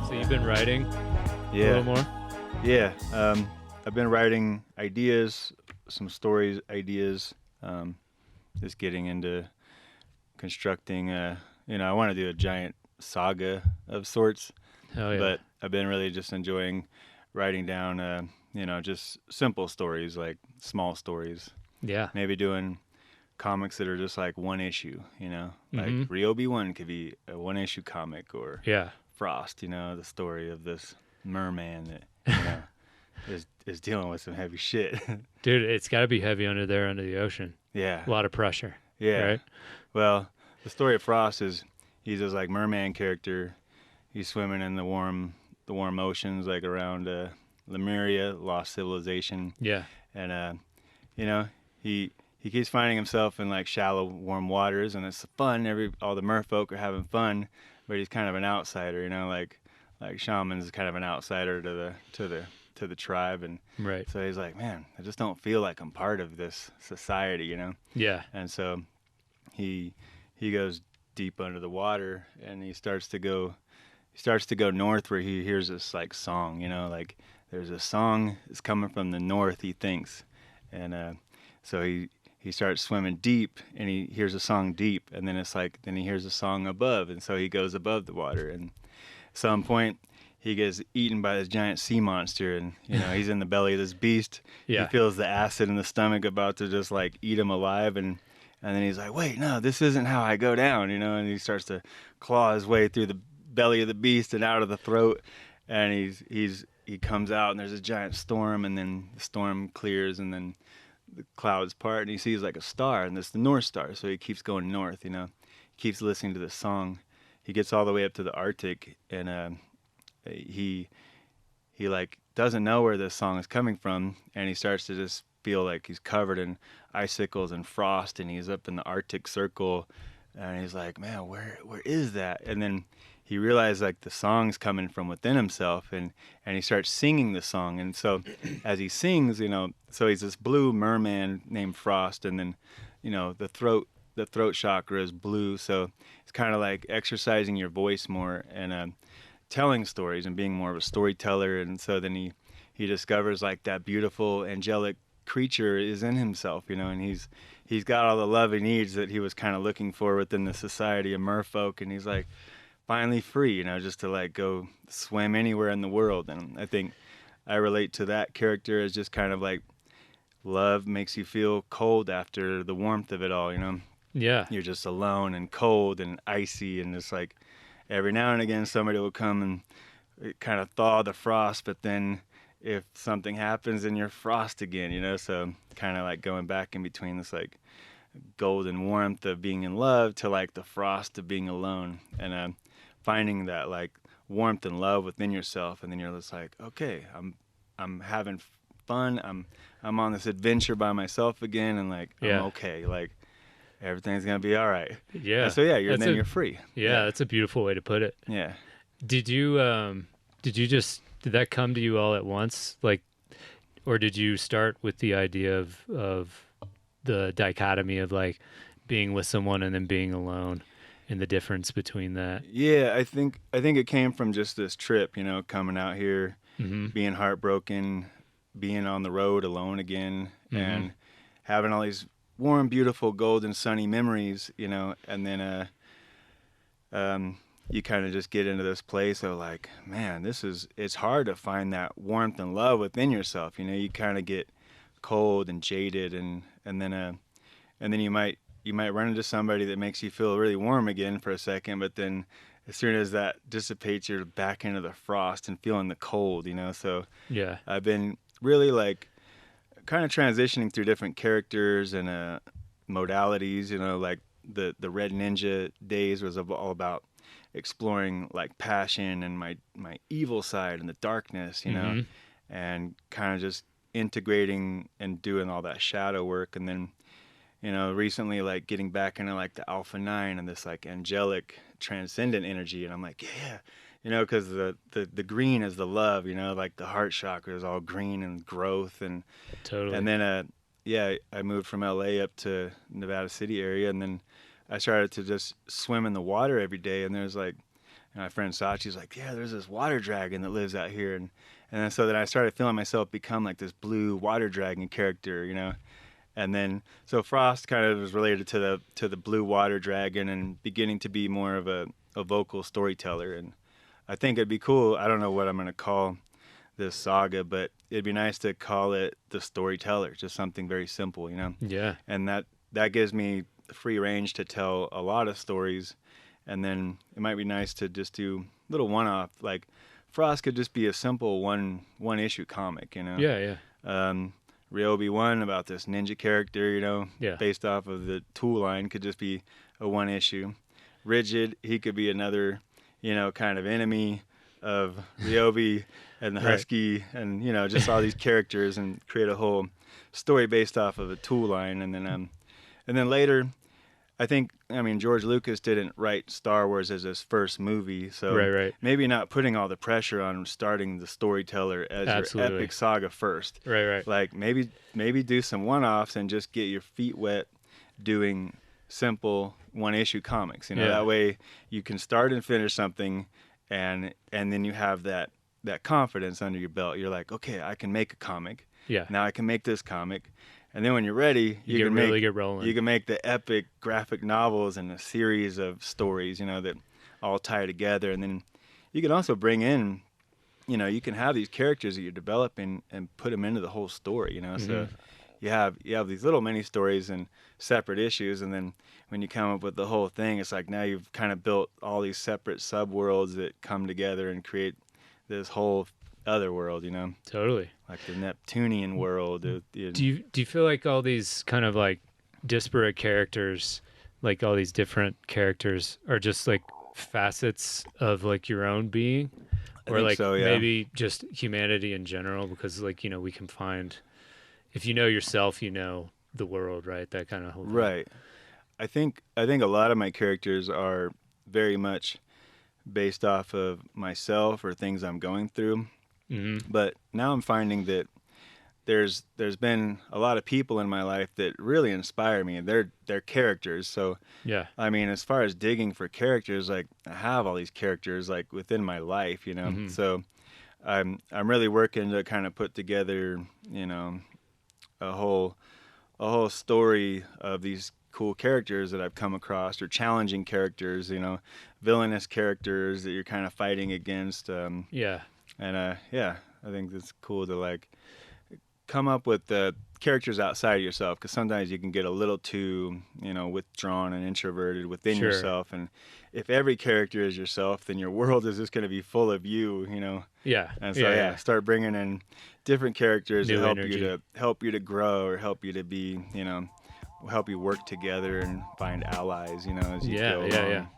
So you've been writing a Yeah, little more? yeah. I've been writing ideas, some stories, ideas. Um, just getting into constructing. I want to do a giant saga of sorts, Oh yeah. but I've been really just enjoying writing down. Just simple stories, like small stories. Yeah. Maybe doing comics that are just like one issue. Like Mm-hmm. Ryobi One could be a one issue comic, or Yeah. Frost. The story of this merman that is dealing with some heavy shit. Dude, it's got to be heavy under there under the ocean. Yeah, A lot of pressure, yeah. right? Well, the story of Frost is he's this like merman character. He's swimming in the warm oceans, like around Lemuria, lost civilization, Yeah. and you know, he keeps finding himself in like shallow, warm waters, and it's fun. All the merfolk are having fun, but he's kind of an outsider. Like Shaman's kind of an outsider to the tribe, and Right. so he's like, man, I just don't feel like I'm part of this society. Yeah. And so he goes deep under the water, and he starts to go north, where he hears this like song, like there's a song that's coming from the north, he thinks. And so he starts swimming deep, and he hears a song deep, and then then he hears a song above, and so he goes above the water, and at some point he gets eaten by this giant sea monster, and he's in the belly of this beast. Yeah. He feels the acid in the stomach about to just like eat him alive, and then he's like, wait, no, this isn't how I go down, and he starts to claw his way through the belly of the beast and out of the throat, and he comes out, and there's a giant storm, and then the storm clears, and then the clouds part, and he sees like a star, and it's the North Star. So he keeps going north, he keeps listening to this song. He gets all the way up to the Arctic, and he like doesn't know where this song is coming from, and he starts to just feel like he's covered in icicles and frost, and he's up in the Arctic Circle, and he's like, man, where is that? And then he realized like the song's coming from within himself, and he starts singing the song. And so as he sings, so he's this blue merman named Frost, and then the throat chakra is blue, so it's kind of like exercising your voice more, and telling stories and being more of a storyteller. And so then he discovers like that beautiful angelic creature is in himself, and he's got all the love he needs that he was kind of looking for within the society of merfolk, and he's like finally free, just to like go swim anywhere in the world. And I think I relate to that character as just kind of like love makes you feel cold after the warmth of it all. Yeah. You're just alone and cold and icy, and it's like every now and again somebody will come and kind of thaw the frost, but then if something happens, then you're frost again, so kind of like going back in between this like golden warmth of being in love to like the frost of being alone, and finding that like warmth and love within yourself, and then you're just like, okay, I'm having fun, I'm on this adventure by myself again, and like Yeah. I'm okay, like everything's gonna be all right. Yeah. And so yeah, you're free. Yeah, that's a beautiful way to put it. Yeah. Did that come to you all at once? Like, or did you start with the idea of the dichotomy of like being with someone and then being alone, and the difference between that? Yeah, I think it came from just this trip, coming out here, Mm-hmm. being heartbroken, being on the road alone again, Mm-hmm. and having all these warm, beautiful, golden, sunny memories, and then you kind of just get into this place of like, man, it's hard to find that warmth and love within yourself. You kind of get cold and jaded, and then you might run into somebody that makes you feel really warm again for a second, but then as soon as that dissipates, you're back into the frost and feeling the cold, So Yeah. I've been really like kind of transitioning through different characters and modalities, like the Red Ninja days was all about exploring like passion and my evil side and the darkness, Mm-hmm. and kind of just integrating and doing all that shadow work. And then recently like getting back into like the Alpha 9 and this like angelic transcendent energy, and I'm like, you know, because the green is the love, you know, like the heart chakra is all green and growth, and Totally. then yeah, I moved from LA up to Nevada City area, and then I started to just swim in the water every day, and there's like, and my friend Sachi's like, yeah, there's this water dragon that lives out here, and then so then I started feeling myself become like this blue water dragon character, you know, and then so Frost kind of was related to the blue water dragon and beginning to be more of a vocal storyteller, and I think it'd be cool. I don't know what I'm gonna call this saga, but it'd be nice to call it the storyteller, just something very simple, you know, Yeah. and that gives me free range to tell a lot of stories, and then it might be nice to just do little one-off, like Frost could just be a simple one issue comic, you know. Yeah. Yeah. um, Ryobi one about this ninja character, you know, Yeah. based off of the tool line, could just be a one issue. Rigid, he could be another, you know, kind of enemy of Ryobi and the Right. Husky, and you know, just all these characters, and create a whole story based off of a tool line, and then later, I think, I mean, George Lucas didn't write Star Wars as his first movie, so Right. Right. maybe not putting all the pressure on starting the storyteller as your Absolutely. epic saga first. Right. Right. Like maybe do some one-offs and just get your feet wet doing simple one-issue comics. You know, Yeah. that way you can start and finish something, and then you have that confidence under your belt. You're like, okay, I can make a comic. Yeah. Now I can make this comic, and then when you're ready, You get really get rolling. you can make the epic graphic novels and a series of stories, you know, that all tie together. And then you can also bring in, you know, you can have these characters that you're developing and put them into the whole story, you know. So Hmm. you have these little mini stories and separate issues, and then when you come up with the whole thing, it's like now you've kind of built all these separate subworlds that come together and create this whole other world, you know, Totally. like the Neptunian world. Do you feel like all these kind of like disparate characters, like all these different characters, are just like facets of like your own being, I or think like so, yeah. maybe just humanity in general? Because like we can find, if you know yourself, you know the world, right? That kind of whole thing. Right. I think a lot of my characters are very much based off of myself or things I'm going through. Hmm. But now I'm finding that there's been a lot of people in my life that really inspire me, and they're characters. So Yeah. I mean, as far as digging for characters, like I have all these characters like within my life, you know. Hmm. So I'm really working to kind of put together, you know, a whole a whole story of these cool characters that I've come across, or challenging characters, you know, villainous characters that you're kind of fighting against. Yeah. And Yeah, I think it's cool to like come up with the characters outside of yourself, because sometimes you can get a little too, you know, withdrawn and introverted within Sure. yourself. And if every character is yourself, then your world is just going to be full of you know. Yeah. And so Yeah. yeah, Yeah. start bringing in different characters that New energy. help you to grow, or help you to be, you know, help you work together and find allies, you know, as you Yeah. go Yeah. Yeah. along.